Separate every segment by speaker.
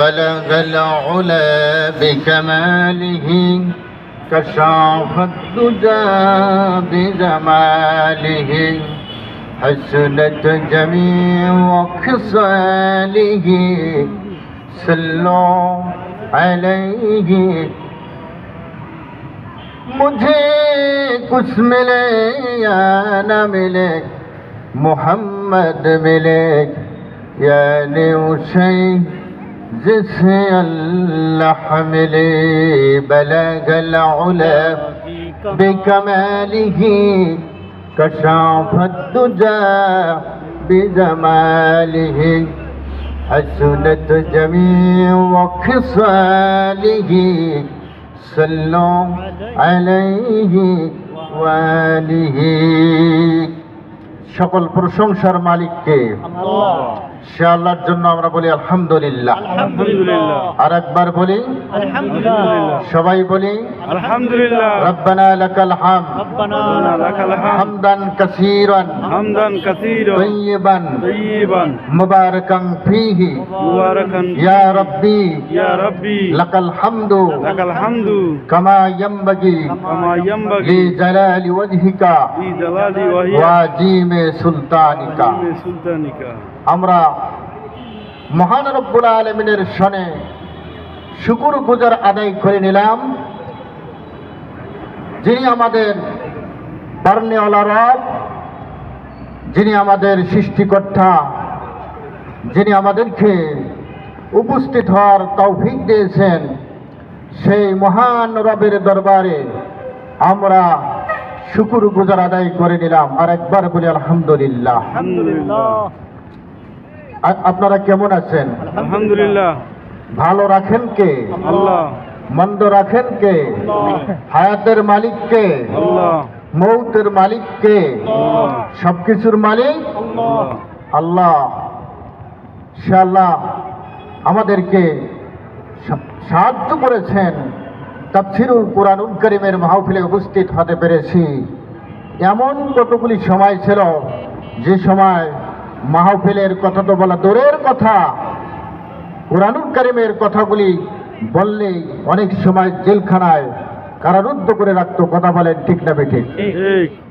Speaker 1: بلغ العلا بكماله كشاف الدجى بجماله حسنت جميع خصاله صلوا عليه मुझे कुछ मिले या न मिले मोहम्मद मिले यानी उसे जिसे अल्लाह मिले बलगल उला बिकमालिही कशाफत दुजा बिजमालिही हसनत जमीअ खिसालिही सल्लु अलैहि वालिहि। সকল প্রশংসার মালিককে সে আল্লাহর জন্য আমরা বলি আলহামদুলিল্লাহ। আর একবার বলি আলহামদুলিল্লাহ। সবাই বলি আলহামদুলিল্লাহ। রব্বানা লাকাল হামদ হামদান কাসীরান তাইয়িবান মুবারাকান ফীহি ইয়া রাব্বি লাকাল হামদু কামা ইয়ানবাগি লি জালালি ওয়াজহিকা ওয়া আজিম সুলতানিকা। আমরা মহান রব্বুল আলামিনের শনে শুকর গুজার আদায় করে নিলাম, যিনি আমাদের বারনেওয়ালা রব, যিনি আমাদের সৃষ্টিকর্তা, যিনি আমাদেরকে উপস্থিত হওয়ার তৌফিক দিয়েছেন। সেই মহান রবের দরবারে আমরা শুকর গুজার আদায় করে নিলাম। আর একবার বলি আলহামদুলিল্লাহ। আপনারা কেমন আছেন?
Speaker 2: আলহামদুলিল্লাহ।
Speaker 1: ভালো রাখেন কে?
Speaker 2: আল্লাহ।
Speaker 1: মন্দ রাখেন কে? হায়াতের মালিক কে?
Speaker 2: আল্লাহ।
Speaker 1: মৌতের মালিক কে? সবকিছুর মালিক আল্লাহ। সে আল্লাহ আমাদেরকে সাহায্য করেছেন তাফসীরুল কুরআনুল কারীমের মাহফিলে উপস্থিত হতে পেরেছি। এমন কতগুলি সময় ছিল যে সময় মাহফিলের কথা তো বলা দূরের কথা, কুরআনুল কারীমের কথাগুলি বললেই অনেক সময় জেলখানায় কারারুদ্ধ করে রাখতো। কথা বলেন ঠিক না বেঠিক?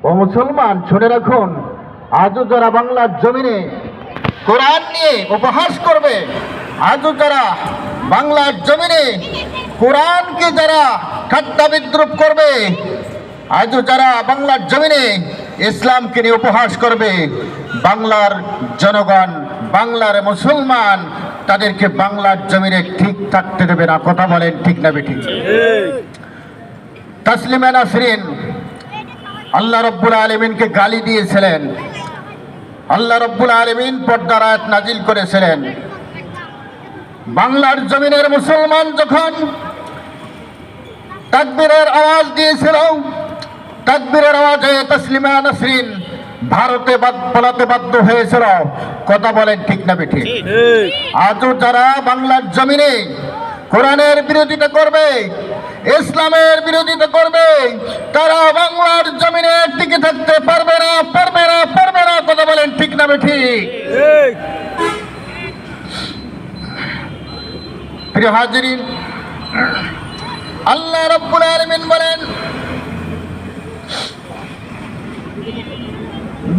Speaker 1: ও মুসলমান, শুনে রাখুন, আজও যারা বাংলার জমিনে কোরআন নিয়ে উপহাস করবে, আজও যারা বাংলার জমিনে কোরআনকে যারা ঠাট্টা বিদ্রুপ করবে, আজও যারা বাংলার জমিনে ইসলামকে নিয়ে উপহাস করবে, বাংলার জনগণ, বাংলার মুসলমান তাদেরকে বাংলার জমিনে ঠিক থাকতে দেবে না। কথা বলেন ঠিক না বেঠিক? তাসলিমা নাসরিন আল্লাহ রব্বুল আলামিনকে গালি দিয়েছিলেন। আল্লাহ রব্বুল আলামিন পর্দার আয়াত নাজিল করেছিলেন। বাংলার জমিনের মুসলমান যখন তাকবীরের আওয়াজ দিয়েছিল, তাকবীরের আওয়াজে তাসলিমা নাসরিন ভারতে পালাতে বাধ্য হয়েছিল। কথা বলেন ঠিক না বেঠিক? আজও যারা বাংলার জমিনে কোরআনের বিরোধিতা করবে, ইসলামের বিরোধিতা করবে, তারা বাংলার জমিনে টিকে থাকতে পারবে না, পারবে না, পারবে না। কথা বলেন ঠিক না বেঠিক? প্রিয় হাজিরিন, আল্লাহ রাব্বুল আলামিন বলেন,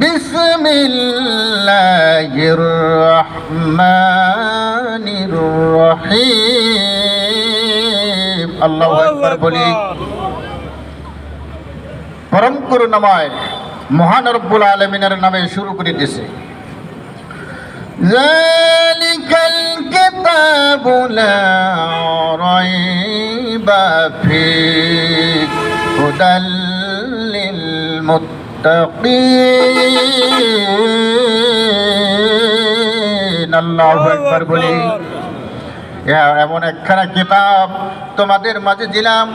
Speaker 1: বিসমিল্লাহির রহমানির রহিম। আল্লাহু আকবার বলি। পরম করুণাময় মহান রব্বুল আলামিনের নামে শুরু করে দিয়েছে। যালিকাল কিতাবু লা রাইবা ফীহি হুদাল লিল মুত্তাকিন। আল্লাহু আকবার বলি। এমন একখানা কিতাব তোমাদের মাঝে দিলাম,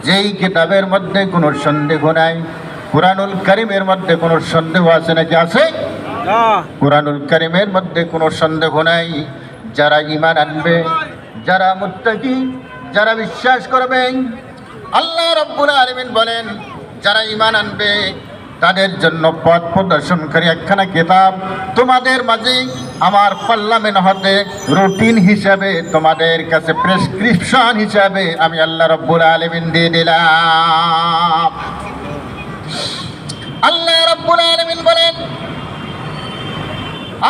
Speaker 1: যেই কিতাবের মধ্যে কোনো সন্দেহ নাই। কুরআনুল কারীমের মধ্যে কোনো সন্দেহ আছে নাকি? আছে? কুরআনুল কারীমের মধ্যে কোনো সন্দেহ নাই। যারা ঈমান আনবে, যারা মুত্তাকি, যারা বিশ্বাস করবে, আল্লাহ রাব্বুল আলামিন বলেন যারা ঈমান আনবে তাদের জন্য পথ প্রদর্শনকারী একখানা কিতাব তোমাদের মাঝে আমার পার্লামেন্ট হতে রুটিন হিসাবে তোমাদের কাছে প্রেসক্রিপশন হিসাবে আমি আল্লাহ রাব্বুল আলামিন দিয়ে দিলাম। আল্লাহ রাব্বুল আলামিন বলেন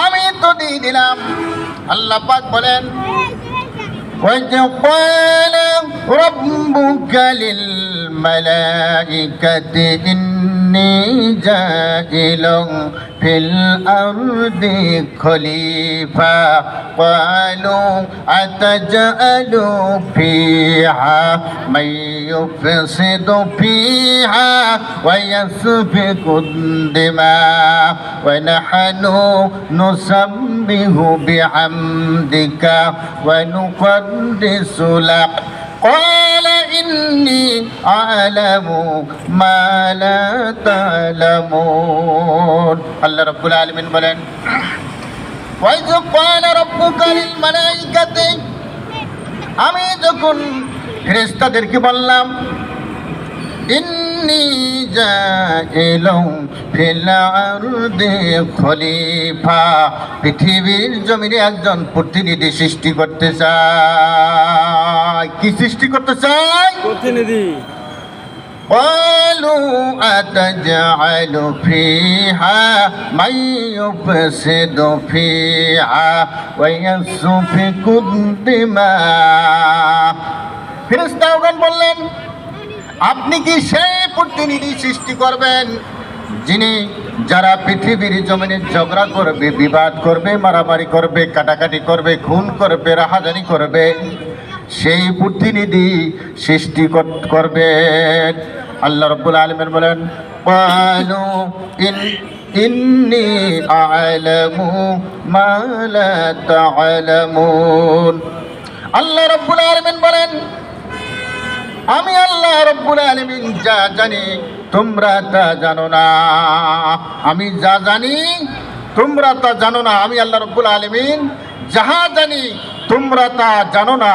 Speaker 1: আমি তো দিয়ে দিলাম। আল্লাহ পাক বলেন وَإِذْ قَالَ رَبُّكَ لِلْمَلَائِكَةِ إِنِّي جَاعِلٌ فِي الْأَرْضِ خَلِيفَةً قَالُوا أَتَجْعَلُ فِيهَا مَن يُفْسِدُ فِيهَا وَيَسْفِكُ الدِّمَاءَ وَنَحْنُ نُسَبِّحُ بِحَمْدِكَ ونقدس لك قال إني أعلم ما لا تعلمون আল্লাহ রাব্বুল আলামিন বলেন وإذ قال ربك للملائكة আমি যখন ফেরেশতাদেরকে বললাম ইন্নী জাইলুন ফিল আরদি খলিফা পৃথিবীর জমিনে একজন প্রতিনিধি সৃষ্টি করতে চাই। কি সৃষ্টি করতে চাই?
Speaker 2: প্রতিনিধি।
Speaker 1: قالوا أتجعل فيها من يفسد فيها ويسفك الدماء ফেরেশতাগণ বললেন আপনি কি সেই প্রতিনিধি সৃষ্টি করবেন যিনি যারা পৃথিবীর জমিনে ঝগড়া করবে, বিবাদ করবে, মারামারি করবে, কাটাকাটি করবে, খুন করবে, রাহাজানি করবে, সেই প্রতিনিধি সৃষ্টি করবেন। আল্লাহ রাব্বুল আলামিন বলেন ক্বালু ইন্নী আ'লামু মা লা তা'লামুন। আল্লাহ রাব্বুল আলামিন বলেন আমি আল্লাহ রাব্বুল আলামিন যা জানি তোমরা তা জানো না। আমি যা জানি তোমরা তা জানো না। আমি আল্লাহ রাব্বুল আলামিন যাহা জানি তোমরা তা জানো না।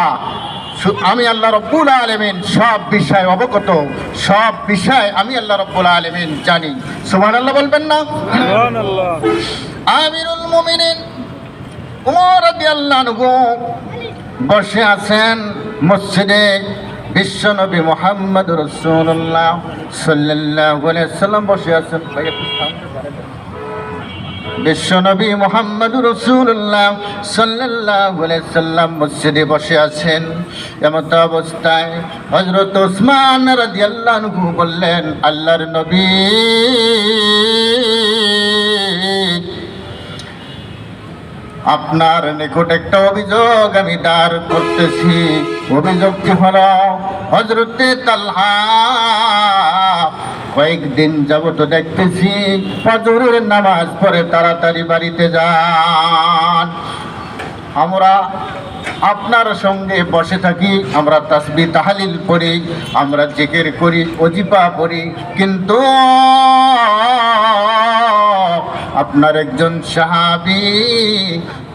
Speaker 1: আমি আল্লাহ রাব্বুল আলামিন সব বিষয় অবগত, সব বিষয় আমি আল্লাহ রাব্বুল আলামিন জানি। সুবহানাল্লাহ বলবেন না?
Speaker 2: সুবহানাল্লাহ।
Speaker 1: আমিরুল মুমিনিন ওমর রাদিয়াল্লাহু আনহু বসে আছেন মসজিদে। বিশ্বনবী মুহাম্মদ রাসূলুল্লাহ সাল্লাল্লাহু আলাইহি সাল্লাম বসে আছেন। বিশ্বনবী মুহাম্মদ রাসূলুল্লাহ সাল্লাল্লাহু আলাইহি সাল্লাম মসজিদে বসে আছেন। এমত অবস্থায় হযরত ওসমান রাদিয়াল্লাহু আনহু বললেন আল্লাহর নবী আপনার নিকট একটা অভিযোগ আমি দাঁড় করতেছি। অভিযোগটি হলো হযরতে তালহা কয়েকদিন যাবত দেখতেছি ফজরের নামাজ পড়ে তাড়াতাড়ি বাড়িতে যান। আমরা আপনার সঙ্গে বসে থাকি, আমরা তাসবিহ তাহলিল করি, আমরা জিকির করি, ওজিফা পড়ি, কিন্তু আপনার একজন সাহাবী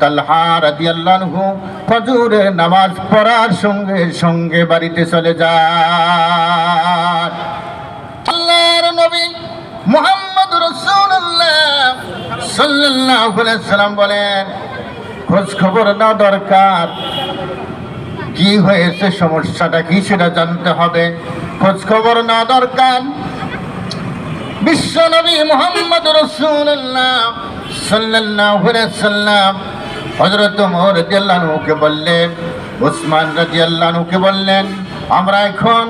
Speaker 1: তালহা রাদিয়াল্লাহু আনহু ফজরের নামাজ পড়ার সঙ্গে সঙ্গে বাড়িতে চলে যান। আল্লাহর নবী মুহাম্মদ রাসূলুল্লাহ সাল্লাল্লাহু আলাইহি সাল্লাম বলেন খোঁজ খবর না দরকার, কি হয়েছে, সমস্যাটা কি সেটা জানতে হবে, খোঁজ খবর না দরকার। বিশ্বনবী মুহাম্মদ রাসূলুল্লাহ সাল্লাল্লাহু আলাইহি সাল্লাম হযরত ওমর রাদিয়াল্লাহু আনহুকে বললেন, ওসমান রাদিয়াল্লাহু আনহুকে বললেন আমরা এখন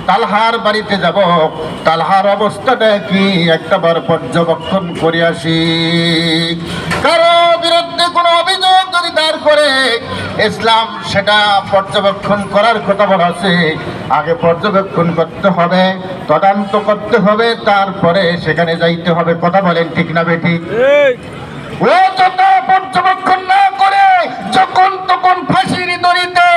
Speaker 1: তালহার বাড়িতে যাব, তালহার অবস্থাটা কি একটাবার পর্যবেক্ষণ করে আসি। কারো বিরুদ্ধে কোনো অভিযোগ যদি দাঁড় করে ইসলাম সেটা পর্যবেক্ষণ করার কথা বলা আছে। আগে পর্যবেক্ষণ করতে হবে, তদন্ত করতে হবে, তারপরে সেখানে যাইতে হবে। কথা বলেন ঠিক না বেঠিক? ও যত পর্যবেক্ষণ না করে যখন তখন ফাঁসির দড়িতে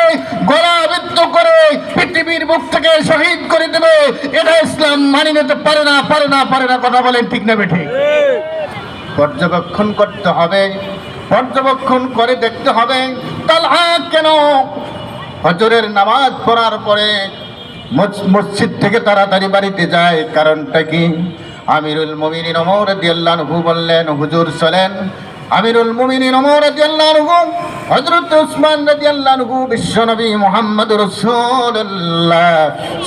Speaker 1: গলাবিদ্ধ করে পৃথিবীর বুক থেকে শহীদ করে দেবে, এটা ইসলাম মানি নিতে পারে না, পারে না, পারে না। কথা বলেন ঠিক না বেঠিক? পর্যবেক্ষণ করতে হবে, পর্যবেক্ষণ করে দেখতে হবে তালহা কেন ফজরের নামাজ পড়ার পরে মসজিদ থেকে তাড়াতাড়ি বাড়িতে যায়, কারণটা কি? আমিরুল মুমিনিন ওমর রাদিয়াল্লাহু আনহু বললেন, হুজুর চলেন। আমিরুল মুমিনিন ওমর রাদিয়াল্লাহু আনহু, হযরত উসমান রাদিয়াল্লাহু আনহু, বিশ্বনবী মুহাম্মদুর রাসূলুল্লাহ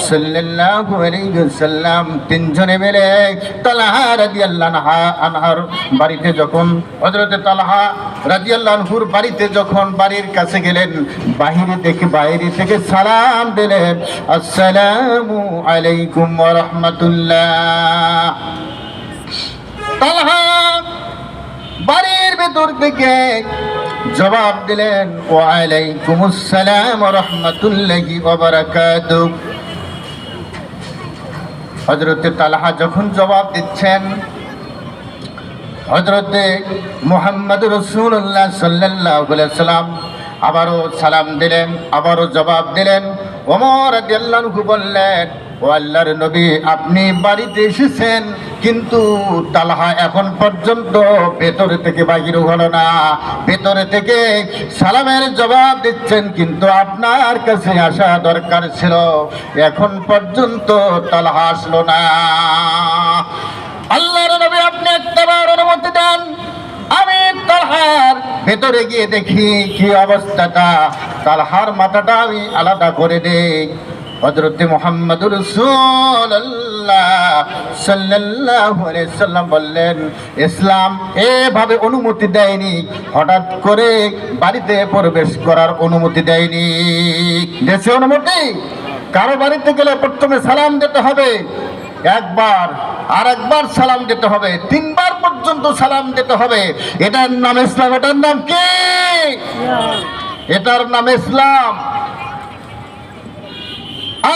Speaker 1: সাল্লাল্লাহু আলাইহি ওয়াসাল্লাম তিনজনে মিলে তালহা রাদিয়াল্লাহু আনহার বাড়িতে যখন, হযরত তালহা রাদিয়াল্লাহু আনহুর বাড়িতে যখন বাড়ির কাছে গেলেন, বাইরে থেকে সালাম দিলেন, আসসালামু আলাইকুম ওয়া রাহমাতুল্লাহ। তালহা বাড়ির ভেতর থেকে জবাব দিলেন, ওয়া আলাইকুমুস সালাম ওয়া রাহমাতুল্লাহি ওয়া বারাকাতুহু। হযরত তালহা যখন জবাব দিচ্ছেন, হযরতে মুহাম্মদুর রাসূলুল্লাহ সাল্লাল্লাহু আলাইহি ওয়াসাল্লাম আবারও সালাম দিলেন, আবারও জবাব দিলেন। ওমর রাদিয়াল্লাহু আনহু বললেন, ও আল্লাহর নবী, আপনি বাড়িতে এসেছেন, কিন্তু তালহা এখন পর্যন্ত ভেতরে থেকে বাহির হলো না। ভেতরে থেকে সালামের জবাব দিচ্ছেন, কিন্তু আপনার কাছে আসা দরকার ছিল, এখন পর্যন্ত তালহা আসলো না। আল্লাহর নবী, আপনি একটাবার অনুমতি দেন, আমি তালহার ভেতরে গিয়ে দেখি কি অবস্থাটা, তালহার মাথাটা আমি আলাদা করে দেই। হযরত মুহাম্মদুর রাসূলুল্লাহ সাল্লাল্লাহু আলাইহি ওয়াসাল্লাম বললেন, ইসলাম এভাবে অনুমতি দেয়নি, হঠাৎ করে বাড়িতে প্রবেশ করার অনুমতি দেয়নি। দেশে অনুমতি, কারো বাড়িতে গেলে প্রথমে সালাম দিতে হবে, একবার, আর একবার সালাম দিতে হবে, তিনবার পর্যন্ত সালাম দিতে হবে। এটার নাম ইসলাম। এটার নাম কি? এটার নাম ইসলাম।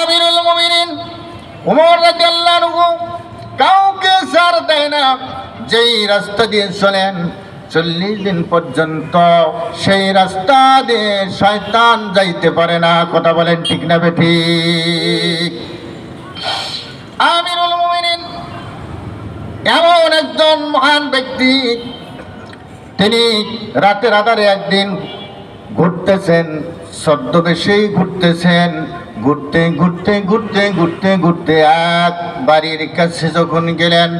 Speaker 1: আমিরুল মুমিনিন ওমর রাদিয়াল্লাহু আনহু কাউকে ছাড় দেয় না। যেই রাস্তা দিয়ে চলেন 40 দিন পর্যন্ত সেই রাস্তা দিয়ে শয়তান যাইতে পারে না। কথা বলেন ঠিক না বেঠিক? আমিরুল মুমিনিন এমন একজন মহান ব্যক্তি, তিনি রাতের আধারে একদিন ঘুরতেছেন, ছদ্মবেশেই ঘুরতেছেন। ঘুরতে ঘুরতে ঘুরতে ঘুরতে ঘুরতে এক বাড়ির কাছে যখন গেলেন,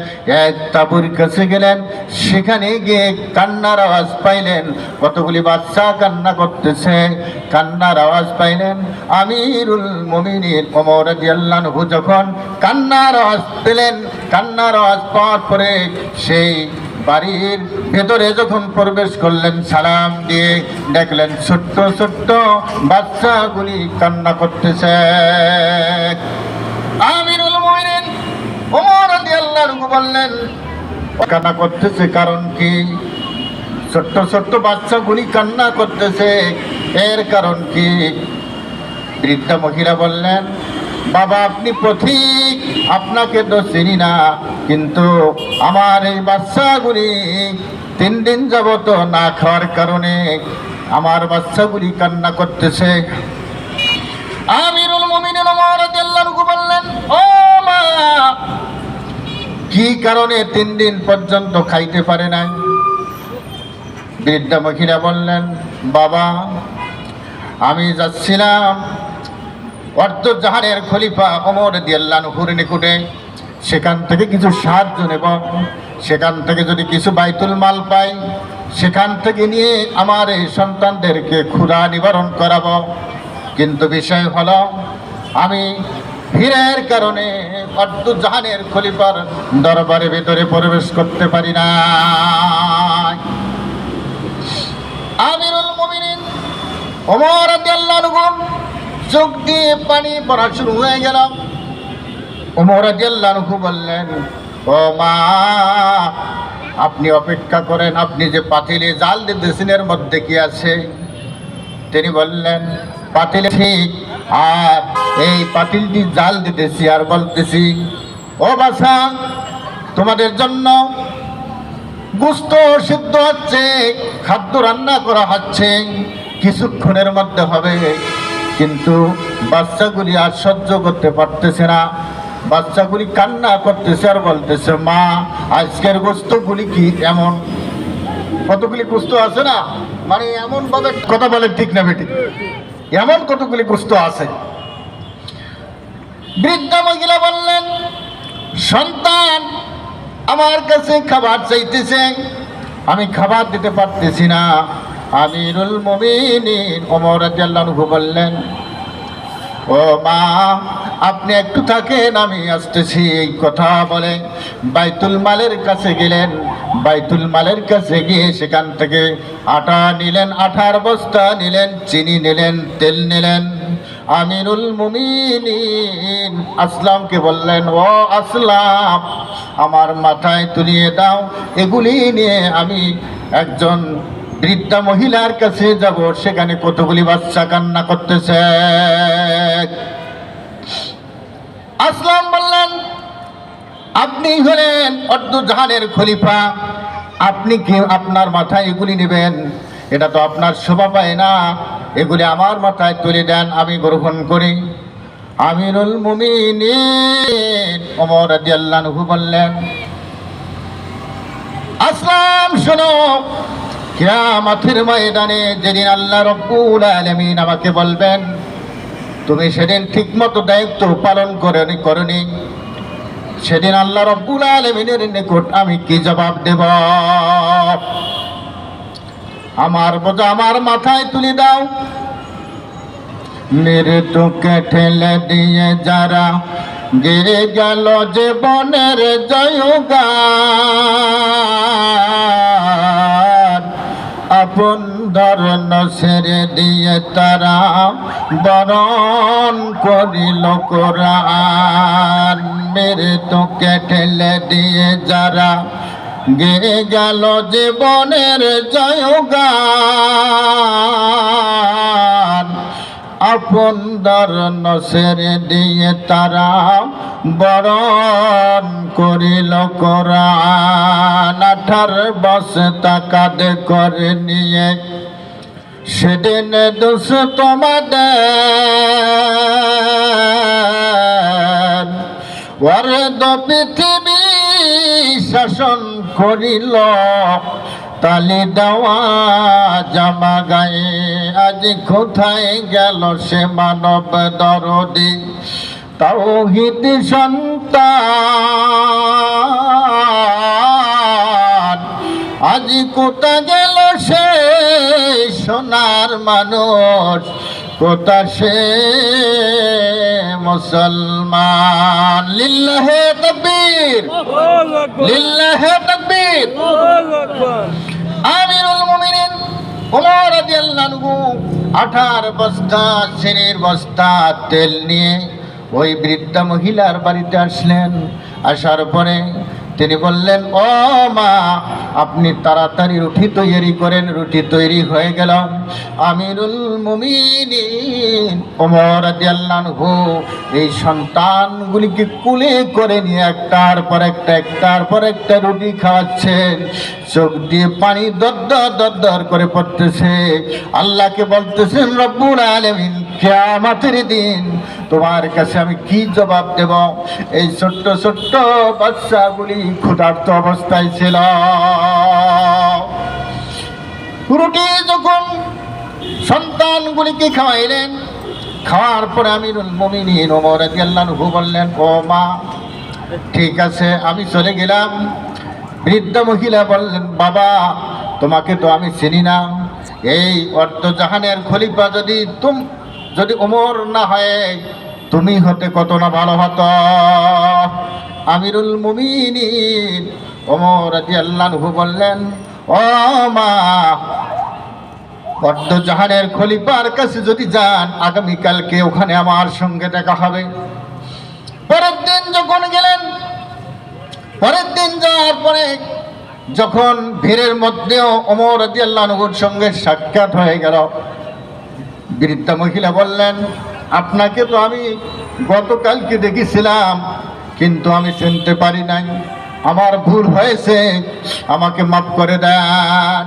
Speaker 1: এক তাঁবুর কাছে গেলেন, সেখানে গিয়ে কান্নার আওয়াজ পাইলেন। কতগুলি বাচ্চা কান্না করতেছে, কান্নার আওয়াজ পাইলেন। আমিরুল মুমিনিন ওমর রাদিয়াল্লাহু আনহু যখন কান্নার আওয়াজ পেলেন, কান্নার আওয়াজ পাওয়ার পরে সেই বাড়ির ভেতরে যখন প্রবেশ করলেন, সালাম দিয়ে দেখলেন ছোট্ট ছোট্ট বাচ্চাগুলি কান্না করতেছে। আমিরুল মুমিনিন ওমর রাদিয়াল্লাহু আনহু বললেন, কান্না করতেছে কারণ কি? ছোট্ট ছোট্ট বাচ্চাগুলি কান্না করতেছে, এর কারণ কি? বৃদ্ধা মহিলা বললেন, বাবা আপনি পথিক, আপনাকে তো চিনি না, কিন্তু আমার এই বাচ্চাগুলি 3 দিন যাবত না খাওয়ার কারণে আমার বাচ্চাগুলি কান্না করতেছে। আমিরুল মুমিনিন ওমর রাদিয়াল্লাহু আনহু বললেন, ও মা, কি কারণে 3 দিন পর্যন্ত খাইতে পারে নাই? বৃদ্ধা মহিলা বললেন, বাবা আমি যাচ্ছিলাম অর্ধজাহানের খলিফা ওমর রাদিয়াল্লাহু আনহুর নিকটে, সেখান থেকে কিছু সাহায্য নেব, সেখান থেকে যদি কিছু বাইতুল মাল পাই, সেখান থেকে নিয়ে আমার এই সন্তানদেরকে ক্ষুধা নিবারণ করাবো। কিন্তু বিষয় হলো আমি ভিড়ের কারণে অর্ধজাহানের খলিফার দরবারের ভেতরে প্রবেশ করতে পারি না। আমিরুল মুমিনিন ওমর রাদিয়াল্লাহু আনহু চোখ দিয়ে পানি পড়া শুরু হয়ে গেল। ওমর রাদিয়াল্লাহু আনহু বললেন, ও মা আপনি অপেক্ষা করেন, আপনি যে পাতিলে জাল দিতেছেন এর মধ্যে কি আছে? তিনি বললেন, পাতিলে ঠিক, আর এই পাতিলটি জাল দিতেছি আর বলতেছি, ও বাছা তোমাদের জন্য গোশত সিদ্ধ হচ্ছে, খাদ্য রান্না করা হচ্ছে, কিছুক্ষণের মধ্যে হবে। কিন্তু বাচ্চাগুলি আর সহ্য করতে পারতেছে না, বাচ্চাগুলি কান্না করতেছে আর বলতেছে, মা আজকের গোশতগুলি কি এমন? কতগুলি গোশত আছে না, মানে এমন ভাবে কথা বলে ঠিক না বেটি, এমন কতগুলি গোশত আছে। বৃদ্ধা মহিলা বললেন, সন্তান আমার কাছে খাবার চাইতেছে, আমি খাবার দিতে পারতেছি না। আমিরুল মুমিনিন ওমর রাদিয়াল্লাহু আনহু বললেন, ও মা, আপনি একটু থাকেন, আমি আসতেছি। এই কথা বলে বাইতুল মালের কাছে গেলেন। বাইতুল মালের কাছে গিয়ে সেখান থেকে আটা নিলেন, আটার বস্তা নিলেন, চিনি নিলেন, তেল নিলেন। আমিরুল মুমিনিন আসলামকে বললেন, ও আসলাম, আমার মাথায় তুলিয়ে দাও, এগুলি নিয়ে আমি একজন বৃদ্ধা মহিলার কাছে যাব, সেখানে কতগুলি বাচ্চা কান্না করতেছে। আসলাম বললেন, আপনি হলেন অর্ধ জাহানের খলিফা, আপনি কি আপনার মাথায় এগুলি নেবেন? এটা তো আপনার শোভা পায় না, এগুলি আমার মাথায় তুলে দেন, আমি গ্রহণ করি। আমিরুল মুমিনিন ওমর রাদিয়াল্লাহু আনহু বললেন, আসলাম শোনো, কিয়ামতের ময়দানে যেদিন আল্লাহ রাব্বুল আলামিন আমাকে বলবেন, তুমি সেদিন ঠিকমতো দায়িত্ব পালন করনি, সেদিন আল্লাহ রাব্বুল আলামিনের নিকট আমি কি জবাব দেব? আমার বোঝা আমার মাথায় তুলে দাও। মৃত্যুকে ঠেলে দিয়ে যারা গিরে গেল জীবনের জয়গান, আপন ধর্ম ছেড়ে দিয়ে তারা বরণ করিল কোরআন। মৃত্যুকে ঠেলে দিয়ে যারা গিরে গেল জীবনের জয়গান, আপন ধর্ম ছেড়ে দিয়ে তারা বরণ করিল কোরআন। 18 বস্তা কাঁধে করে নিয়ে সেদিন দোষ তোমাদের, ওয়ার্দ পৃথিবী শাসন করিল, তালি দেওয়া জামা গায়ে। আজ কোথায় গেল সে মানব দরদি তাওহীদ সন্তান? আজ কোথা গেল সে সোনার মানুষ, কোথা সে মুসলমান? লিল্লাহে তাকবীর, লিল্লাহে তাকবীর। আমিরুল মুমিনিন ওমর রাদিয়াল্লাহু আনহু 18 বস্তা চিনির বস্তা তেল নিয়ে ওই বৃদ্ধা মহিলার বাড়িতে আসলেন। আসার পরে তিনি বললেন, ও মা, আপনি তাড়াতাড়ি রুটি তৈরি করেন। রুটি তৈরি হয়ে গেল। আমিরুল মুমিনিন ওমর রাদিয়াল্লাহু আনহু এই সন্তানগুলিকে কুলে করে নিয়ে একটার পর একটা রুটি খাওয়াচ্ছেন। চোখ দিয়ে পানি দর করে পড়তেছে। আল্লাহকে বলতেছেন, রব্বুল আলামিন, কিয়ামতের দিন তোমার কাছে আমি কি জবাব দেব? এই ছোট্ট ছোট্ট বাচ্চাগুলি ক্ষুধার্ত অবস্থায় ছিল। রুটি যখন সন্তানগুলিকে খাওয়াইলেন, খাওয়ার পরে আমিরুল মুমিনিন ওমর রাদিয়াল্লাহু আনহু বললেন, ও মা, ঠিক আছে, আমি চলে গেলাম। বৃদ্ধা মহিলা বললেন, বাবা, তোমাকে তো আমি চিনি না। এই অর্ধজাহানের খলিফা যদি ওমর না হয়, তুমি হতে কত না ভালো হতো। আমিরুল মুমিনিন ওমর রাদিয়াল্লাহু আনহু বললেন, ও মা, অর্ধজাহানের খলিফার কাছে যদি যান, আগামীকালকে ওখানে আমার সঙ্গে দেখা হবে। পরের দিন যখন গেলেন, পরের দিন যাওয়ার পরে যখন ভিড়ের মধ্যেও ওমর রাদিয়াল্লাহু আনহুর সঙ্গে সাক্ষাৎ হয়ে গেল, বৃদ্ধা মহিলা বললেন, আপনাকে তো আমি গতকালকে দেখেছিলাম, কিন্তু আমি চিনতে পারি নাই, আমার ভুল হয়েছে, আমাকে মাফ করে দেন।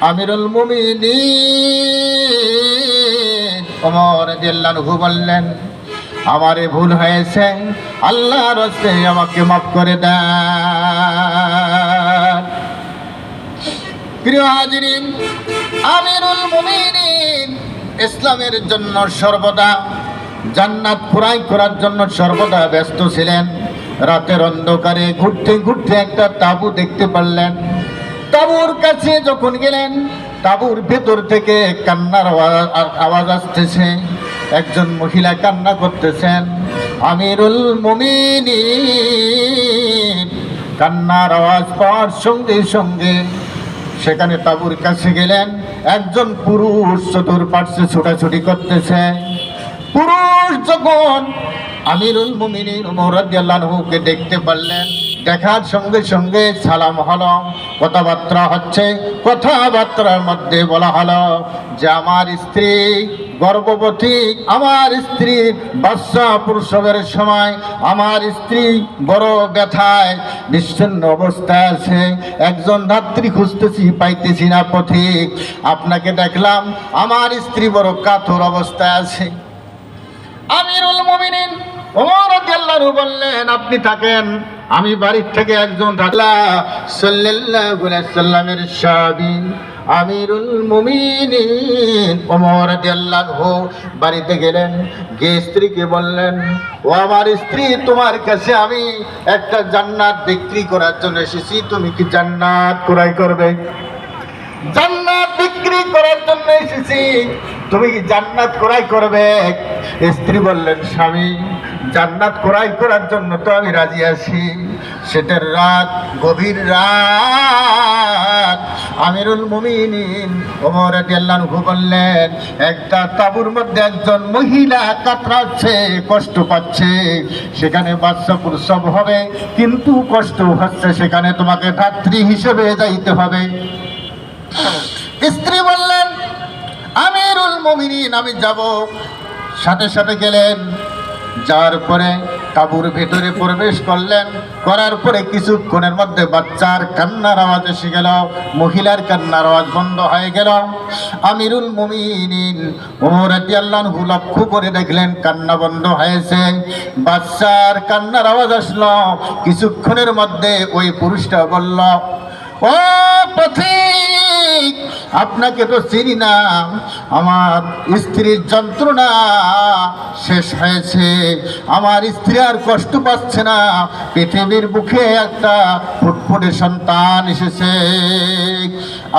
Speaker 1: আমিরুল মুমিনিন ওমর রাদিয়াল্লাহু আনহু বললেন, আমারে ভুল হয়েছে, আল্লাহর রাস্তে আমাকে মাফ করে দেন। প্রিয় হাজিরিন, আমিরুল মুমিনিন ইসলামের জন্য সর্বদা, জান্নাত পুরাই করার জন্য সর্বদা ব্যস্ত ছিলেন। রাতের অন্ধকারে ঘুরতে ঘুরতে একটা তাঁবু দেখতে পারলেন। তাঁবুর কাছে যখন গেলেন, তাঁবুর ভেতর থেকে কান্নার আওয়াজ আসতেছে। একজন মহিলা কান্না করতেছেন। আমিরুল মুমিনিন কান্নার আওয়াজ পাওয়ার সঙ্গে সঙ্গে সেখানে তাঁবুর কাছে গেলেন। একজন পুরুষ চতুর্পার্শ্বে ছোটাছুটি করতেছে। পুরুষ যখন আমিরুল মুমিনিন ওমর রাদিয়াল্লাহু আনহুকে দেখতে পারলেন, দেখার সঙ্গে সঙ্গে সালাম হলো, কথাবার্তা হচ্ছে। কথাবার্তার মধ্যে বলা হলো যে আমার স্ত্রী গর্ভবতী, আমার স্ত্রীর বাচ্চা প্রসবের সময় আমার স্ত্রী বড় ব্যথায় নিশ্চিন্ন অবস্থায় আছে। একজন ধাত্রী খুঁজতেছি, পাইতেছি না পথিক। আপনাকে দেখলাম, আমার স্ত্রী বড় কাতর অবস্থায় আছে। আমিরুল মুমিনিন ওমর রাদিয়াল্লাহু আনহু বললেন, আপনি থাকেন, আমি বাড়ির থেকে একজন সাল্লাল্লাহু আলাইহি সাল্লামের সাহাবী আমিরুল মুমিনিন ওমর রাদিয়াল্লাহু আনহু বাড়িতে গেলেন। গিয়ে স্ত্রীকে বললেন, ও আমার স্ত্রী, তোমার কাছে আমি একটা জান্নাত বিক্রি করার জন্য এসেছি, তুমি কি জান্নাত ক্রয় করবে? জান্নাত বিক্রি করার জন্য এসেছি, তুমি কি জান্নাত ক্রয় করবে? স্ত্রী বললেন, স্বামী, জান্নাত ক্রয় করার জন্য তো আমি রাজি আছি। শীতের রাত, গভীর রাত। আমিরুল মুমিনিন ওমর রাদিয়াল্লাহু আনহু বললেন, একটা তাঁবুর মধ্যে একজন মহিলা কাতরাচ্ছে, কষ্ট পাচ্ছে, সেখানে বাচ্চা প্রসব হবে, কিন্তু কষ্ট হচ্ছে, সেখানে তোমাকে ধাত্রী হিসেবে যাইতে হবে। স্ত্রী বললেন, আমিরুল মুমিনিন, আমি যাব। সাথে সাথে গেলেন। যাওয়ার পরে তাঁবুর ভেতরে প্রবেশ করলেন। করার পরে কিছুক্ষণের মধ্যে বাচ্চার কান্নার আওয়াজ এসে গেল, মহিলার কান্নার আওয়াজ বন্ধ হয়ে গেল। আমিরুল মুমিনিন ওমর রাদিয়াল্লাহু আনহু লক্ষ্য করে দেখলেন কান্না বন্ধ হয়েছে, বাচ্চার কান্নার আওয়াজ আসলো। কিছুক্ষণের মধ্যে ওই পুরুষটা বলল, ও পথিক, আপনাকে তো চিনি না, আমার স্ত্রীর যন্ত্রণা শেষ হয়েছে, আমার স্ত্রী আর কষ্ট পাচ্ছে না, পৃথিবীর বুকে একটা ফুটফুটে সন্তান এসেছে।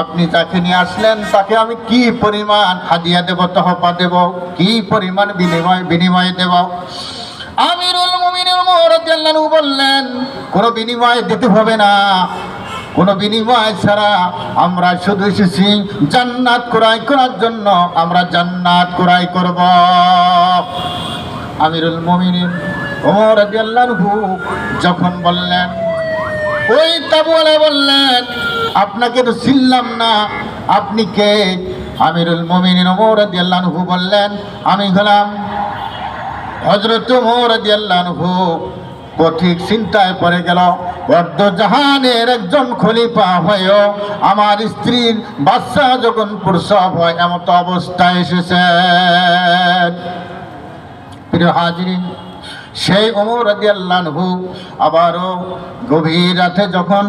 Speaker 1: আপনি যাকে নিয়ে আসলেন তাকে আমি কি পরিমাণ হাদিয়া দেব, তহফা দেব, কি পরিমাণ বিনিময় দেব? আমিরুল মুমিনিন ওমর রাদিয়াল্লাহু আনহু বললেন, কোনো বিনিময় দিতে হবে না, কোনো বিনিময় ছাড়া আমরা শুধু এসেছি জান্নাত ক্রয় করার জন্য, আমরা জান্নাত ক্রয় করব। আমিরুল মুমিনিন ওমর রাদিয়াল্লাহু আনহু যখন বললেন, ওই তাঁবুওয়ালা বললেন, আপনাকে তো চিনলাম না, আপনি কে? আমিরুল মুমিনিন ওমর রাদিয়াল্লাহু আনহু বললেন, আমি হলাম হযরত ওমর রাদিয়াল্লাহু আনহু। পথিক চিন্তায় পড়ে গেল, জাহানের একজন খলিফা হয়েও আমার স্ত্রীর বাচ্চা যখন প্রসব হয় এমত অবস্থায় এসেছে। প্রিয় হাজিরিন, সেই ওমর রাদিয়াল্লাহু আনহু আবারও গভীর রাতে যখন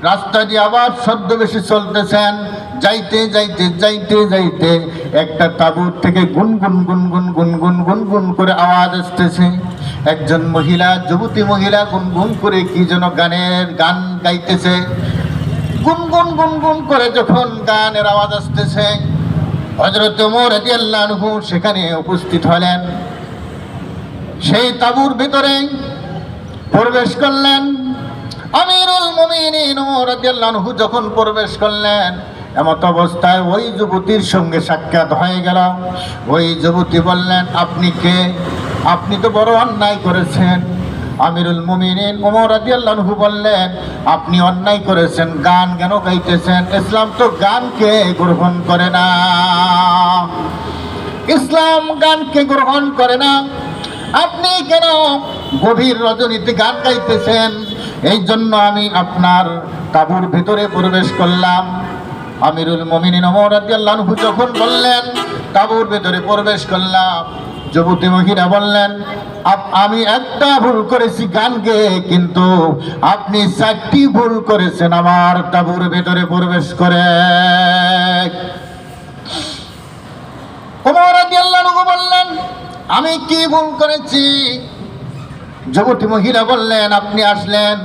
Speaker 1: রাস্তা দিয়ে আবার ছদ্মবেশে চলতেছেন, যাইতে যাইতে যাইতে যাইতে একটা তাঁবুর থেকে গুনগুন গুনগুন গুনগুন গুনগুন করে আওয়াজ আসতেছে। একজন মহিলা, যুবতী মহিলা গুনগুন করে কি যেন গান গাইতেছে। গুনগুন গুনগুন করে যখন গানের আওয়াজ আসতেছে, হযরত ওমর রাদিয়াল্লাহু আনহু সেখানে উপস্থিত হলেন। সেই তাঁবুর ভিতরে প্রবেশ করলেন। আমিরুল মুমিনিন ওমর রাদিয়াল্লাহু আনহু যখন প্রবেশ করলেন, এমত অবস্থায় ওই যুবতীর সঙ্গে সাক্ষাৎ হয়ে গেল। ওই যুবতী বললেন, আপনি কে? আপনি তো বড় অন্যায় করেছেন। আমিরুল মুমিনিন ওমর রাদিয়াল্লাহু আনহু বললেন, আপনি অন্যায় করেছেন, গান কেন গাইতেছেন? ইসলাম তো গানকে গ্রহণ করে না, ইসলাম গানকে গ্রহণ করে না। আপনি কেন গভীর রজনীতে গান গাইতেছেন? এই জন্য আমি আপনার তাঁবুর ভিতরে প্রবেশ করলাম। আমিরুল মুমিনিন ওমর রাদিয়াল্লাহু আনহু যখন বললেন, তাঁবুর ভিতরে প্রবেশ করলাম, যুবতী মহিলা বললেন, আমি একটা ভুল করেছি গান গেয়ে, কিন্তু আপনি 4টি ভুল করেছেন আমার তাঁবুর ভিতরে প্রবেশ করে। ওমর রাদিয়াল্লাহু আনহু বললেন, আমি কি ভুল করেছি? যুবতী মহিলা বললেন, আপনি আসলেন,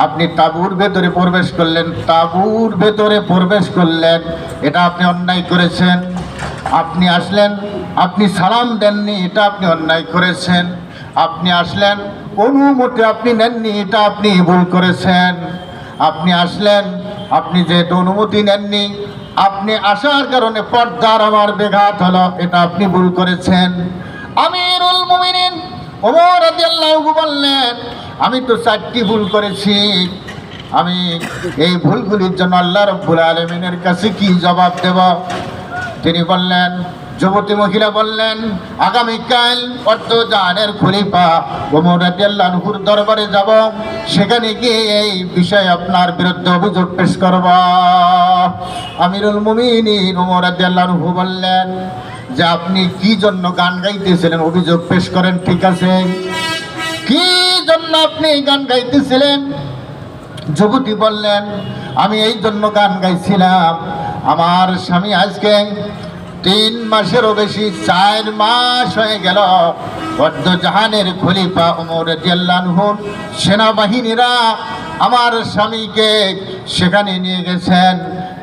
Speaker 1: আপনি তাঁবুর ভেতরে প্রবেশ করলেন, তাঁবুর ভেতরে প্রবেশ করলেন, এটা আপনি অন্যায় করেছেন। আপনি আসলেন, আপনি সালাম দেননি, এটা আপনি অন্যায় করেছেন। আপনি আসলেন, অনুমতি আপনি নেননি, এটা আপনি ভুল করেছেন। আপনি আসলেন, আপনি যেহেতু অনুমতি নেননি, আপনি আসার কারণে পর্দার আমার ব্যাঘাত হলো, এটা আপনি ভুল করেছেন। আমিরুল মুমিনিন ওমর রাদিয়াল্লাহু বললেন, আমি তো 4টি ভুল করেছি, আমি এই ভুলগুলির জন্য আল্লাহ রাব্বুল আলামিনের কাছে কি জবাব দেব? তিনি বললেন, যুবতী মহিলা বললেন, আগামীকাল অর্ধজাহানের খলিফা ওমর রাদিয়াল্লাহু আনহুর দরবারে যাব, সেখানে গিয়ে এই বিষয়ে আপনার বিরুদ্ধে অভিযোগ পেশ করব। আমিরুল মুমিনিন ওমর রাদিয়াল্লাহু আনহু বললেন যে, আপনি কি জন্য গান গাইতেছিলেন? অভিযোগ পেশ করেন, ঠিক আছে, কি জন্য আপনি গান গাইতেছিলেন? যুবতী বললেন, আমি এই জন্য গান গাইছিলাম, আমার স্বামী আজকে 3 মাসেরও বেশি, 4 মাস হয়ে গেল অর্ধজাহানের খলিফা ওমর রাদিয়াল্লাহু আনহুর সেনাবাহিনীরা আমার স্বামীকে সেখানে নিয়ে গেছেন,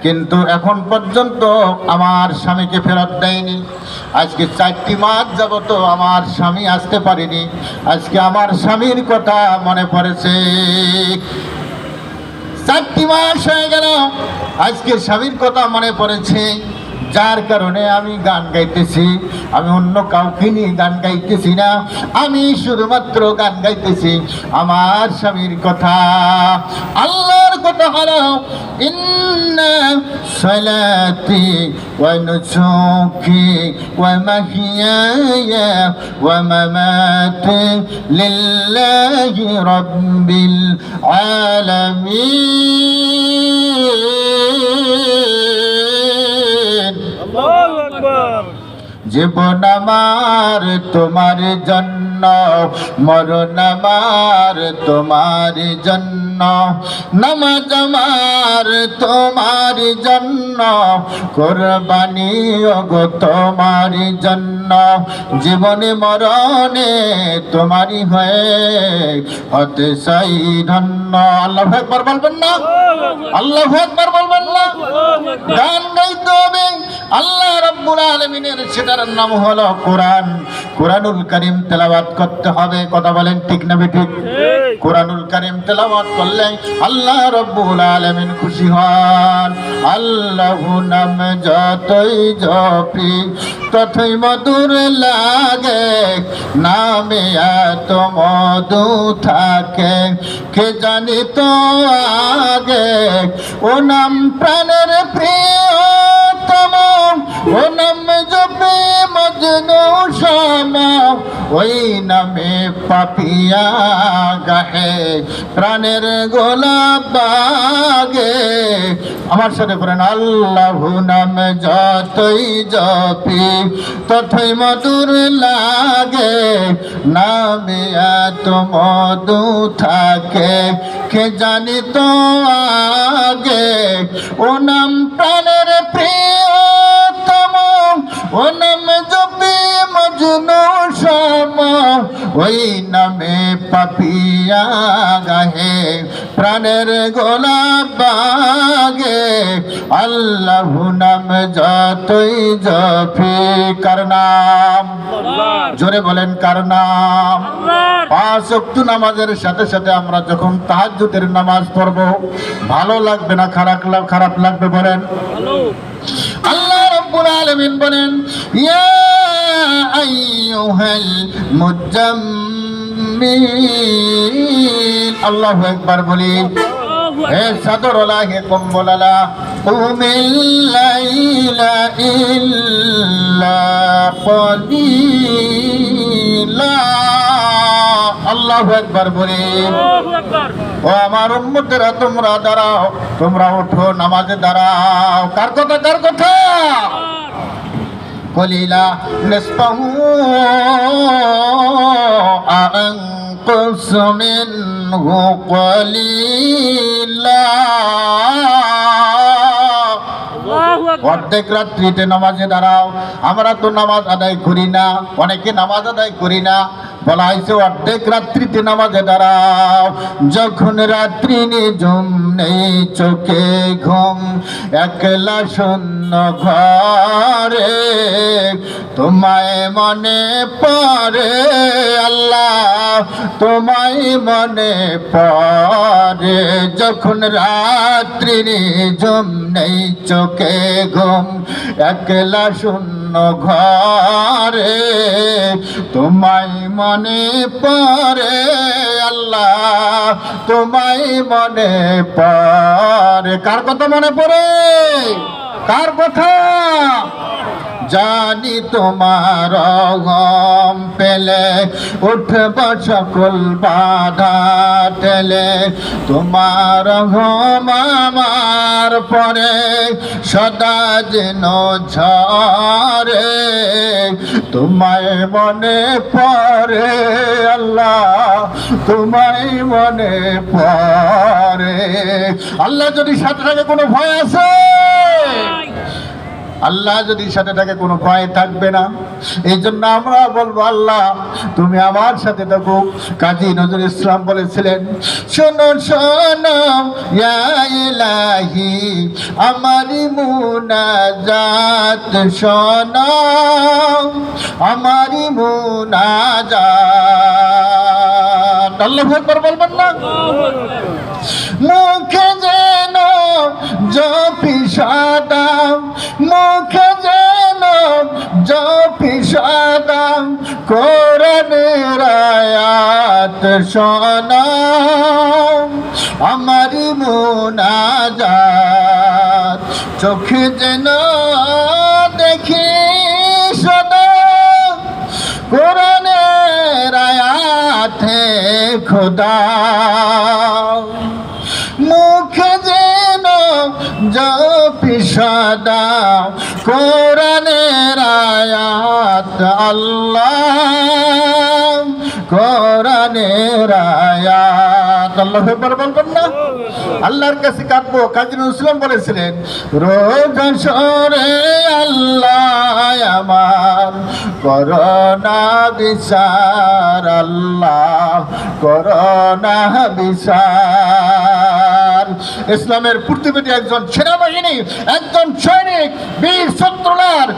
Speaker 1: কিন্তু এখন পর্যন্ত আমার স্বামীকে ফেরত দেয়নি। আজকে 4টি মাস যাবত আমার স্বামী আসতে পারেনি, আজকে আমার স্বামীর কথা মনে পড়েছে। 4টি মাস হয়ে গেল, আজকে স্বামীর কথা মনে পড়েছে, যার কারণে আমি গান গাইতেছি। আমি অন্য কাউকে নিয়ে গান গাইতেছি না, আমি শুধুমাত্র গান গাইতেছি আমার স্বামীর কথা, আল্লাহর কথা হলো, ইন্না সালাতি ওয়া নুসুকি ওয়া মাহইয়ায়া ওয়া মামাতি লিল্লাহি রাব্বিল আলামিন। জীবন আমার তোমার জন্য, মরণ আমার তোমার জন্য, নামাজ আমার তোমার জন্য, কুরবানি ওগো তোমার জন্য, জীবনে মরণে তোমারই হয়ে হতে চাই ধন্য। আল্লাহু আকবার বলবেন না? আল্লাহু আকবার বলবেন না? গান গাইতে হবে, আল্লাহ রাব্বুল আলামিনের সেটার নাম হলো কোরআন। কোরআনুল কারীম তেলাওয়াত করতে হবে, কথা বলেন ঠিক না বেঠিক? কোরআনুল কারীম তেলাওয়াত করলে আল্লাহ রাব্বুল আলামিন খুশি হন। আল্লাহু নাম যতই জপি ততই মধুর লাগে, নামে এত মধু থাকে কে জানি তো আগে, ও নাম প্রাণের প্রিয়তম, ও নাম জপে মজনু শামা, ওই নামে পাপিয়া গাহে প্রাণের গোলাপ বাগে। আমার সাথে করেন, আল্লাহু নাম যতই জপি ততই মধুর লাগে, নামে এত মধু থাকে কে জানি তো আগে, ও নাম প্রাণের প্রিয়তম, ও নাম জপি মজনু শামা, ওই নামে পাপিয়া গাহে প্রাণের গোলাপ বাগে। আল্লাহু নাম যতই জপি, কার নাম? জোরে বলেন, কার নাম? 5 ওয়াক্ত নামাজের সাথে সাথে আমরা যখন তাহাজ্জুদের নামাজ পড়ব, ভালো লাগবে না খারাপ লাগবে? বলেন। আল্লাহ রাব্বুল আলামিন বলেন, ইয়া আইয়ুহাল মুজাম্মিল, আল্লাহু আকবার বলি, হে চাদরওয়ালা, হে কম্বলওয়ালা, কুমিল লাইলা ইল্লা কলিলা, আল্লাহু আকবার বলি। ও আমার উম্মতেরা, তোমরা দাঁড়াও, তোমরা ওঠো, নামাজে দাঁড়াও। কার কথা? কার কথা? কলিলা নিসফাহু আনকুস মিনহু কলিলা, অর্ধেক রাত্রিতে নামাজে দাঁড়াও। আমরা তো নামাজ আদায় করি না, অনেকে নামাজ আদায় করি না, বলা হয়েছে অর্ধেক রাত্রিতে নামাজে দাঁড়াও, যখন রাত্রি নিঝুম নেই চোখে ঘুম, একলা শূন্য ঘরে তোমায় মনে পড়ে আল্লাহ, তোমায় মনে পড়ে, যখন রাত্রি নিঝুম নেই চোখে ঘুম, একলা শূন্য ঘরে তোমায় মনে পড়ে আল্লাহ, তোমায় মনে পড়ে। কার কথা মনে পড়ে? কার কথা? জানি তোমার গম পেলে উঠব সকল বাধা ঠেলে, তোমার ঘম আমার পরে সদা যেন ঝরে, তোমায় মনে পড়ে আল্লাহ, তোমায় মনে পড়ে। আল্লাহ যদি সাথে থাকে কোনো ভয় আছে? আল্লাহ যদি সাথে থাকে কোনো ভয় থাকবে না। এই জন্য আমরা বলবো আল্লাহ তুমি আমার সাথে থাকো। কাজী নজরুল ইসলাম বলেছিলেন, শোনো শোনো ইয়া ইলাহি আমারি মুনাজাত শোনো, আমারি মুনাজাত। আল্লাহু আকবার বলবেন না? মুখে যেন জপি সাদাম, মুখে যেন জপি সাদাম, কোরআনের আয়াত শোনাও, আমারি মুনাজাত। চোখে যেন দেখি সদা কোরআনের আয়াতে খোদা, মুখে যেন জপি সদা কোরআনের আয়াত আল্লাহ, কোরআনের আয়াত। আল্লাহ বলবেন না? আল্লাহর কাছে কাঁদবো। কাজী নজরুল ইসলাম বলেছিলেন, রোজ হাসরে আল্লাহ আমার করোনা বিচার, আল্লাহ করোনা বিচার। ইসলামের পৃথিবীতে একজন সেনাবাহিনী, একজন সৈনিক, বীর সত্রলার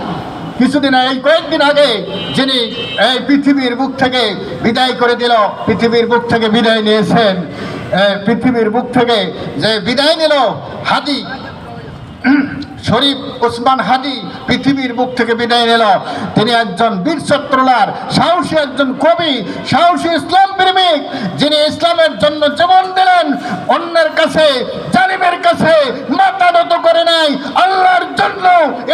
Speaker 1: কিছুদিন এই কয়েকদিন আগে যিনি এই পৃথিবীর বুক থেকে বিদায় করে দিল, পৃথিবীর বুক থেকে বিদায় নিয়েছেন, পৃথিবীর বুক থেকে যে বিদায় নিল হাদি শরীফ ওসমান হাদি পৃথিবীর বুক থেকে বিদায় নিল। তিনি একজন বীর সত্রলার, সাহসী একজন কবি, সাহসী ইসলাম প্রেমিক, যিনি ইসলামের জন্য জীবন দিলেন, অন্যের কাছে জালিমের কাছে মাথা নত করে নাই, আল্লাহর জন্য,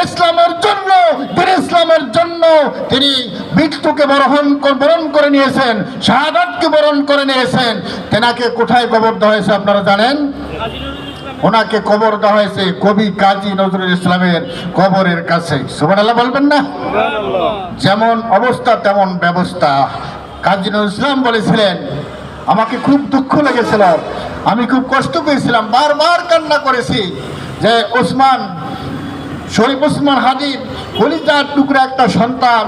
Speaker 1: ইসলামের জন্য, বীর ইসলামের জন্য তিনি মৃত্যুকে বরণ করে নিয়েছেন, শাহাদাতকে বরণ করে নিয়েছেন। তেনাকে কোথায় কবর দেওয়া হয়েছে আপনারা জানেন? ওনাকে কবর দেওয়া হয়েছে কবি কাজী নজরুল ইসলামের কবরের কাছে। সুবহানাল্লাহ বলবেন না? যেমন অবস্থা তেমন ব্যবস্থা। কাজী নজরুল ইসলাম বলেছিলেন, আমাকে খুব দুঃখ লেগেছিল, আমি খুব কষ্ট পেয়েছিলাম, বারবার কান্না করেছি যে ওসমান শরীফ ওসমান হাদির কলিজার টুকরা একটা সন্তান,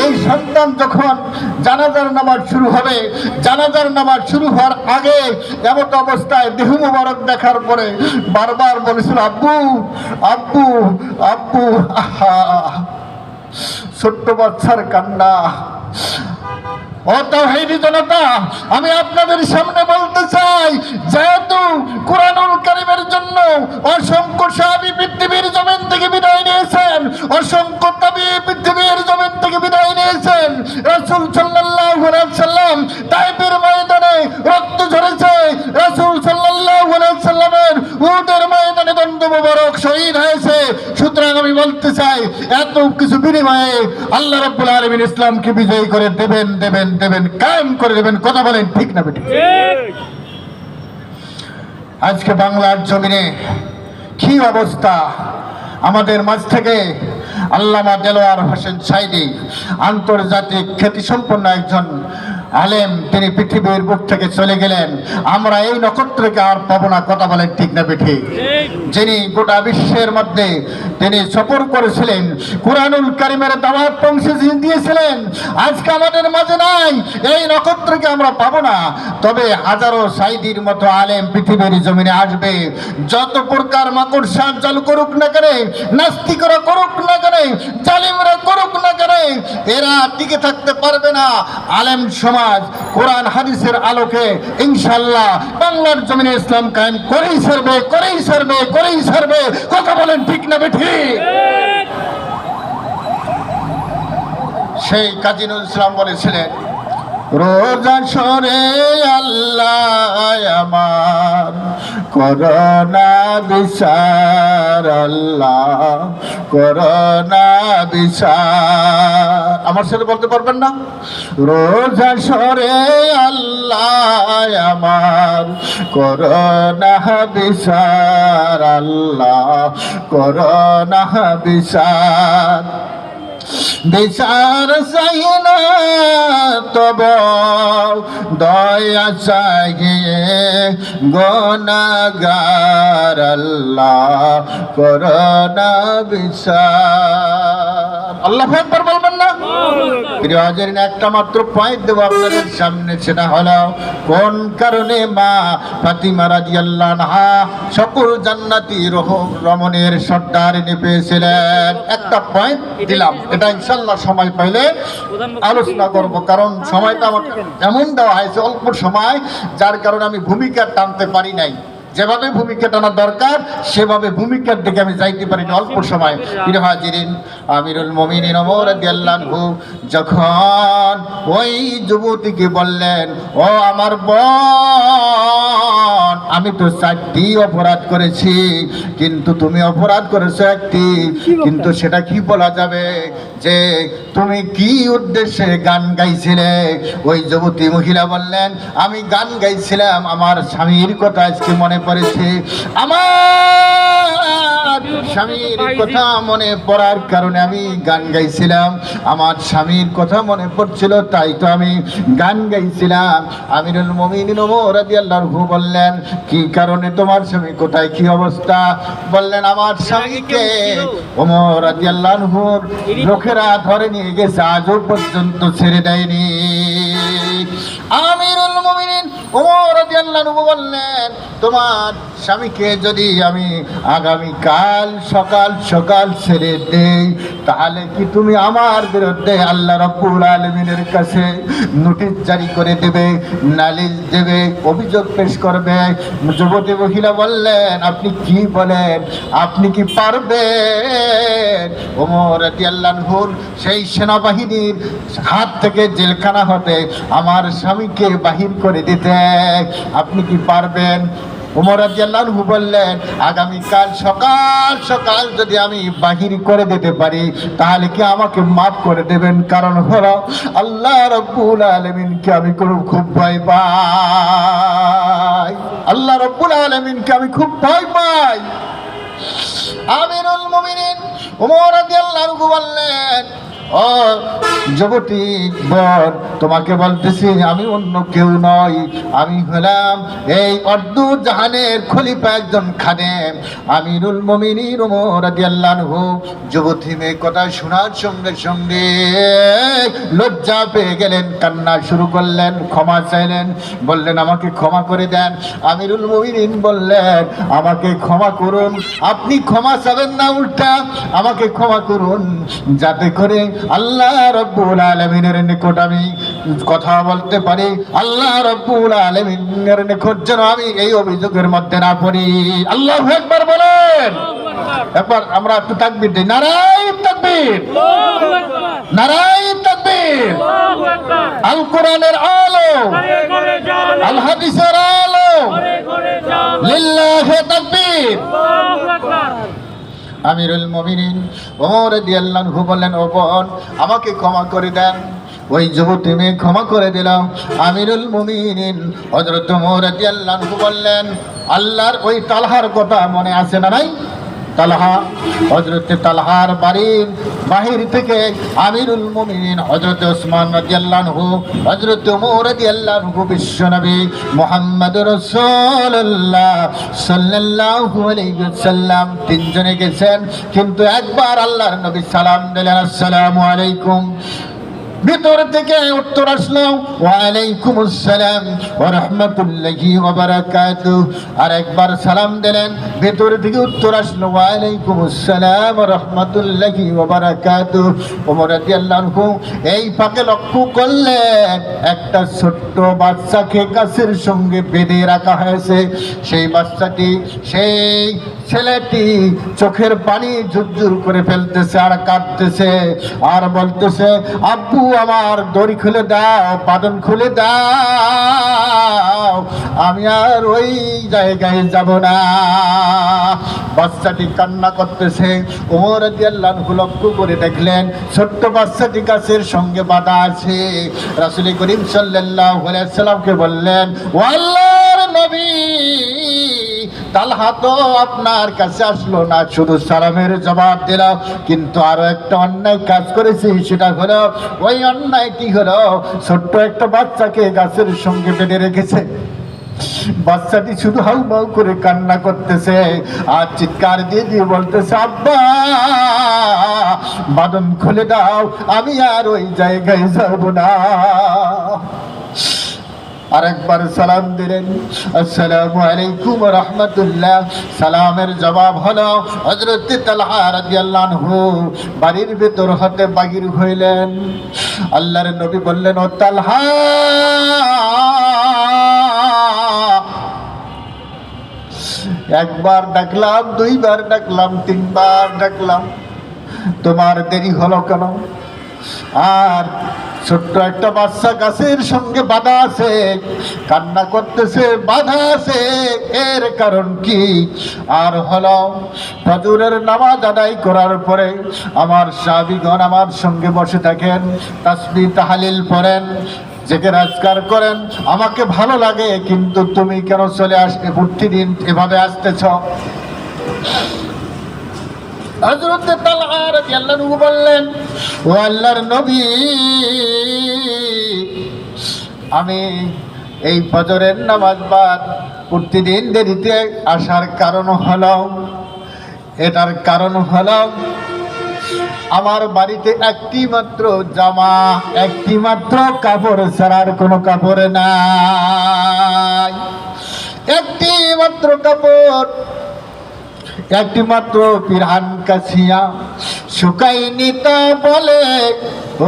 Speaker 1: এই সন্তান যখন জানাজার নামাজ শুরু হবে, জানাজার নামাজ শুরু হওয়ার আগে এমন অবস্থায় দেহ মুবারক দেখার পরে বারবার বলেছিল, আব্বু আব্বু আব্বু। আহা, ছোট্ট বাচ্চার কান্না। ও তাওহীদি জনতা, আমি আপনাদের সামনে বলতে চাই, যেহেতু কুরআনুল কারীমের জন্য অসংখ্য সাহাবী পৃথিবীর জমিন থেকে বিদায় নিয়েছেন, অসংখ্য তাবী পৃথিবীর জমিন থেকে বিদায় নিয়েছেন, রাসূল সাল্লাল্লাহু আলাইহি ওয়াসাল্লাম তায়েফের ময়দানে রক্ত ঝরেছে, রাসূল সাল্লাল্লাহু আলাইহি ওয়াসাল্লামের উহুদের ময়দানে দণ্ড মুবারক শহীদ হয়েছে। সুতরাং আমি বলতে চাই, এত কিছু বিনিময়ে আল্লাহ রাব্বুল আলামিন ইসলামকে বিজয়ী করে দেবেন দেবেন দেবেন, কায়েম করে দেবেন। কথা বলেন ঠিক না বেঠিক? আজকে বাংলার জমিনে কি অবস্থা! আমাদের মাঝ থেকে আল্লামা দেলোয়ার হোসেন সাঈদী আন্তর্জাতিক খ্যাতিসম্পন্ন একজন আলেম তিনি পৃথিবীর বুক থেকে চলে গেলেন, আমরা এই নক্ষত্রকে আর পাবো না। কথা বলেন ঠিক না ঠিক? যিনি গোটা বিশ্বের মধ্যে তিনি সফর করেছিলেন, কুরআনুল কারীমের দাওয়াত পৌঁছে দিয়েছিলেন, আজকে আমাদের মাঝে নাই। এই নক্ষত্রকে আমরা পাবো না, তবে হাজারো সাইদির মতো আলেম পৃথিবীর জমিনে আসবে। যত প্রকার মাকড়সা চালু করুক না কেন, নাস্তিকরা করুক না কেন, জালিমরা করুক না কেন, এরা টিকে থাকতে পারবে না। আলেম সমাজ কোরআন হাদিসের আলোকে ইনশাআল্লাহ বাংলার জমিনে ইসলাম কায়েম করেই ছাড়বে, করেই ছাড়বে, করেই ছাড়বে। কথা বলেন ঠিক না ঠিক? সেই কাজী নজরুল ইসলাম বলেছিলেন, রোজা সরে আল্লাহ আমার করোনা বিচার, আল্লাহ করোনা বিচার। আমার সাথে বলতে পারবেন না? রোজা সরে আল্লাহ আমার করোনা বিচার, আল্লাহ করোনা বিচার। বিচার চাই না তব দয়া চাহিয়ে গুনাহগার, আল্লাহ করোনা বিচার। আল্লাহু আকবার বলবেন না? প্রিয় হাজিরিন, একটা মাত্র পয়েন্ট দেব আপনাদের সামনে, সেটা হলো কোন কারণে মা ফাতিমা রাদিয়াল্লাহু আনহা সকল জান্নাতি রমণের সর্দারিনী পেয়েছিলেন। একটা পয়েন্ট দিলাম, এটা ইনশাআল্লাহ সময় পাইলে আলোচনা করব, কারণ সময়টা আমাকে এমন দেওয়া হয়েছে অল্প সময়, যার কারণে আমি ভূমিকা টানতে পারি নাই। যেভাবে ভূমিকা টানা দরকার সেভাবে ভূমিকার দিকে আমি যাইতে পারিনি অল্প সময়। প্রিয় হাজিরিন, আমিরুল মুমিনিন ওমর রাদিয়াল্লাহু আনহু যখন ওই যুবতীকে বললেন, ও আমার বোন, আমি তো 4টি অপরাধ করেছি, কিন্তু তুমি অপরাধ করেছো একটি, কিন্তু সেটা কি বলা যাবে যে তুমি কি উদ্দেশ্যে গান গাইছিলে? ওই যুবতী মহিলা বললেন, আমি গান গাইছিলাম আমার স্বামীর কথা আজকে মনে পড়েছে, আমার স্বামীর কথা মনে পড়ার কারণে আমি গান গাইছিলাম, আমার স্বামীর কথা মনে পড়ছিল তাই তো আমি গান গাইছিলাম। আমিরুল মুমিনিন ওমর রাদিয়াল্লাহু আনহু বললেন, কি কারণে তোমার স্বামী কোথায়, কি অবস্থা? বললেন, আমার স্বামীকে ওমর রাদিয়াল্লাহু আনহুর লোকেরা ধরে নিয়ে গেছে, আজও পর্যন্ত ছেড়ে দেয়নি। আমিরুল মুমিনিন ওমর রাদিয়াল্লাহু আনহু বললেন, তোমার স্বামীকে যদি আমি আগামী কাল সকাল সকাল ছেড়ে দেই, তাহলে কি তুমি আমার বিরুদ্ধে আল্লাহ রাব্বুল আলামিনের কাছে নোটিশ জারি করে দেবে, নালিশ দেবে, অভিযোগ পেশ করবে? যুবতী মহিলা বললেন, আপনি কি বলেন, আপনি কি পারবেন ওমর রাদিয়াল্লাহু আনহুর সেই সেনাবাহিনীর হাত থেকে, জেলখানা হতে আমার স্বামীকে বাহির করে দিতে? আপনি কি পারবেন? ওমর রাদিয়াল্লাহু আনহু বললেন, আগামীকাল সকাল সকাল যদি আমি বাহির করে দিতে পারি তাহলে কি আমাকে মাফ করে দেবেন? কারণ হলো আল্লাহ রাব্বুল আলামিনকে আমি খুব ভয় পাই, আল্লাহ রাব্বুল আলামিনকে আমি খুব ভয় পাই। আমিরুল মুমিনিন ওমর রাদিয়াল্লাহু আনহু বললেন, ও যুবতী বর, তোমাকে বলতেছি আমি অন্য কেউ নই, আমি হলাম এই অর্ধ জাহানের খলিফা, একজন খাদেম, আমিরুল মুমিনিন ওমর রাদিয়াল্লাহু আনহু। যুবতী মেয়ে কথা শোনার সঙ্গে সঙ্গে লজ্জা পেয়ে গেলেন, কান্না শুরু করলেন, ক্ষমা চাইলেন, বললেন, আমাকে ক্ষমা করে দেন। আমিরুল মুমিনিন বললেন, আমাকে ক্ষমা করুন। আপনি ক্ষমা চাবেন না, উল্টা আমাকে ক্ষমা করুন, যাতে করে আল্লাহ রাব্বুল আলামিনের নিকট আমি কথা বলতে পারি, আল্লাহ রাব্বুল আলামিনের নিকট যেন আমি এই অভিযোগের মধ্যে না পড়ি। আল্লাহু আকবার বলেন। একবার আমরা একটু তাকবীর দিই, নারায়ে তাকবীর, নারায়ে তাকবীর। আল কোরআনের আলো, আল হাদিসের আলো, লিল্লাহি তাকবীর। আমিরুল মুমিনিন ওমর রাদিয়াল্লাহু আনহু বললেন, ও বোন, আমাকে ক্ষমা করে দেন। ওই যুবতী মেয়ে ক্ষমা করে দিলাম। আমিরুল মুমিনিন হযরত ওমর রাদিয়াল্লাহু আনহু বললেন, আল্লাহর ওই তালহার কথা মনে আছে না নাই? তালহা, হযরত তালহার বাড়ির বাহির থেকে আমিরুল মুমিনিন হযরত ওসমান রাদিয়াল্লাহু আনহু, হযরত ওমর রাদিয়াল্লাহু আনহু, বিশ্বনবী মুহাম্মদুর রাসূলুল্লাহ সাল্লাল্লাহু আলাইহি ওয়াসাল্লাম তিনজনে গেছেন, কিন্তু একবার আল্লাহর নবী সালাম দিলেন, আসসালামু আলাইকুম। ভিতর থেকে উত্তর আসলো, ওয়ালাইকুম আসসালাম ওয়া রাহমাতুল্লাহি ওয়া বারাকাতুহু। আর একবার সালাম দিলেন, ভিতর থেকে উত্তর আসলো, ওয়ালাইকুম আসসালাম ওয়া রাহমাতুল্লাহি ওয়া বারাকাতুহু। ওমর রাদিয়াল্লাহু আনহু এই ফাঁকে লক্ষ্য করলেন একটা ছোট্ট বাচ্চাকে গাছের সঙ্গে বেঁধে রাখা হয়েছে। সেই বাচ্চাটি, সেই ছেলেটি চোখের পানি ঝুরঝুর করে ফেলতেছে আর কাঁদতেছে আর বলতেছে, আব্বু আমার দড়ি খুলে দাও, বাঁধন খুলে দাও, আমি আর ওই জায়গায় যাব না। বাচ্চাটি কান্না করতেছে। ওমর রাদিয়াল্লাহু আনহু লক্ষ্য করে দেখলেন ছোট্ট বাচ্চাটি গাছের সঙ্গে বাঁধা আছে। রাসূল করিম সাল্লাল্লাহু আলাইহি ওয়াসাল্লামকে বললেন, ও আল্লাহর নবী, তালহা তো আপনার কাছে আসলো না, শুধু সালামের জবাব দিল, কিন্তু আরো একটা অন্যায় কাজ করেছি। সেটা হলো, ওই অন্যায়টি হলো ছোট্ট একটা বাচ্চাকে গাছের সঙ্গে বেঁধে রেখেছে। বাচ্চাটি শুধু হাউমাউ করে কান্না করতেছে আর চিৎকার দিয়ে দিয়ে বলতেছে, আব্বা বাঁধন খুলে দাও, আমি আর ওই জায়গায় যাব না। আরেকবার সালাম দিলেন, আসসালামু আলাইকুম ওয়া রাহমাতুল্লাহ। সালামের জবাব হলো, হযরত তালহা রাদিয়াল্লাহু আনহু বাড়ির ভেতর হতে বাহির হইলেন। আল্লাহর নবী বললেন, ও তালহা, একবার ডাকলাম, দুইবার ডাকলাম, তিনবার ডাকলাম, তোমার দেরি হলো কেন? আর ছোট্ট একটা বাচ্চা গাছের সঙ্গে বাঁধা আছে, কান্না করতেছে, বাঁধা আছে, এর কারণ কি? আর হলো, ফজরের নামাজ আদায় করার পরে আমার সাহাবীগণ আমার সঙ্গে বসে থাকেন, তাসবিহ তাহলিল পড়েন, জেকের আজকার করেন, আমাকে ভালো লাগে, কিন্তু তুমি কেন চলে আসবে প্রতিদিন এভাবে আসতেছ? হযরত তালহা রাদিয়াল্লাহু আনহু বললেন, ও আল্লাহর নবী, আমি এই ফজরের নামাজ বাদ প্রতিদিন দেরিতে আসার কারণ হলো, এটার কারণ হলো আমার বাড়িতে একটি মাত্র জামা, একটি মাত্র কাপড় ছাড়ার কোনো কাপড় নাই, একটি মাত্র কাপড়, একটি মাত্র পিরহান কাছিয়া শুকাইনি তা বলে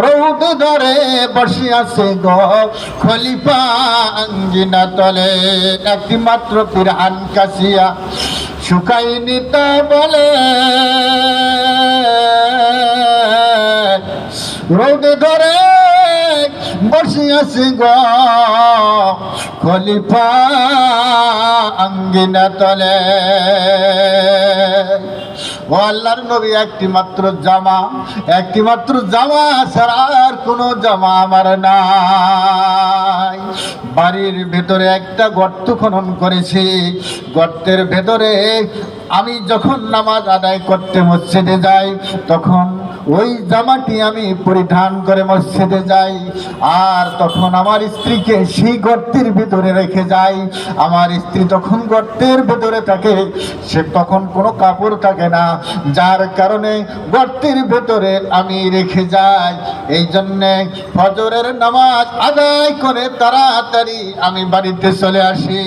Speaker 1: রৌদ ধরে বসিয়াছে গো খলিফা আঙ্গিনা তলে। একটি মাত্র পিরহান কাছিয়া শুকাইনি তা বলে রৌদ ধরে বসিয়াছে গো খলিফা আঙ্গিনা তলে। ও আল্লাহর নবী, একটি মাত্র জামা, একটি মাত্র জামা ছাড়া আর কোনো জামা আমার নাই। বাড়ির ভেতরে একটা গর্ত খনন করেছি, গর্তের ভেতরে আমি যখন নামাজ আদায় করতে মসজিদে যাই, তখন ওই জামাটি আমি পরিধান করে মসজিদে যাই, আর তখন আমার স্ত্রীকে সেই গর্তের ভিতরে রেখে যাই। আমার স্ত্রী তখন গর্তের ভিতরে থাকে, সে তখন কোনো কাপড় থাকে না, যার কারণে গর্তের ভিতরে আমি রেখে যাই। এই জন্যে ফজরের নামাজ আদায় করে তাড়াতাড়ি আমি বাড়িতে চলে আসি।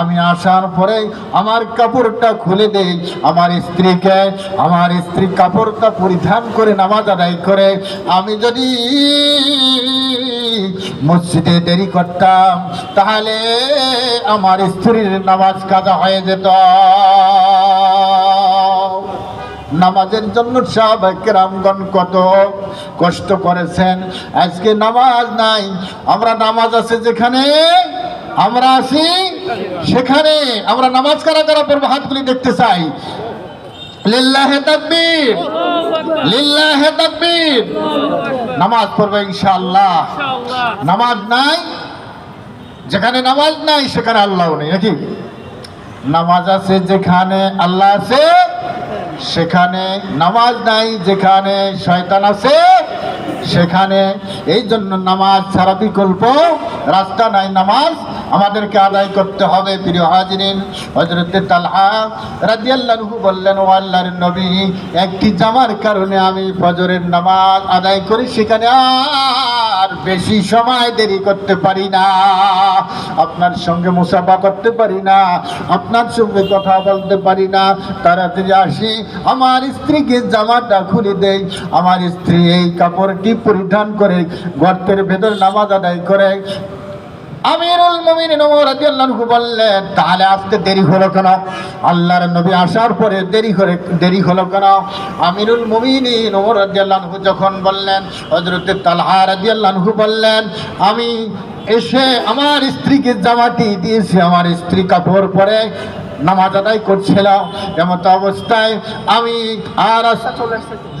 Speaker 1: আমি আসার পরে আমার কাপড়টা খুলে দেই আমার স্ত্রীকে, আমার স্ত্রী কাপড়টা পরিধান করে নামাজ আদায় করে। আমি যদি মসজিদে দেরি করতাম তাহলে আমার স্ত্রীর নামাজ কাজা হয়ে যেত। নামাজের জন্য সাহাবায়ে কেরামগণ কত কষ্ট করেছেন। আজকে নামাজ নাই, আমরা নামাজ আছে যেখানে আমরা আছি সেখানে আমরা নামাজ কারা কারা পড়বো? হাতগুলি দেখতে চাই। লিল্লাহে তাকবীর, লিল্লাহে তাকবীর। নামাজ পড়বে ইনশাআল্লাহ। নামাজ নাই, যেখানে নামাজ নাই সেখানে আল্লাহ নেই, নাকি? নামাজ আছে যেখানে আল্লাহ আছে সেখানে নামাজ নাই, যেখানে শয়তান আছে সেখানে। এই জন্য নামাজ ছাড়া বিকল্প রাস্তা নাই, নামাজ আমাদেরকে আদায় করতে হবে। প্রিয় হাজিরিন, হযরতে তালহা রাদিয়াল্লাহু আনহু বললেন, ও আল্লাহর নবী, একটি জামার কারণে আমি ফজরের নামাজ আদায় করি, সেখানে আর বেশি সময় দেরি করতে পারি না, আপনার সঙ্গে মুসাফা করতে পারি না, আপনার সঙ্গে কথা বলতে পারি না, তাড়াতাড়ি আসি, আমার স্ত্রীকে জামাটা খুলে দেই। আমার স্ত্রী এই কাপড়টি পরিধান করে গর্তের ভেতর নামাজ আদায় করে। আমিরুল মুমিনিন ওমর রাদিয়াল্লাহু আনহু বললেন, তাহলে আসতে দেরি হলো কেন? আল্লাহর নবী আসার পরে দেরি হলো কেন? আমিরুল মুমিনিন ওমর রাদিয়াল্লাহু আনহু যখন বললেন, হযরতে তালহা রাদিয়াল্লাহু আনহু বললেন, আমি এসে আমার স্ত্রীকে জামাটি দিয়েছি, আমার স্ত্রী কাপড় পরে নামাজ আদায় করছিল, এমত অবস্থায় আমি আর চলে এসেছি।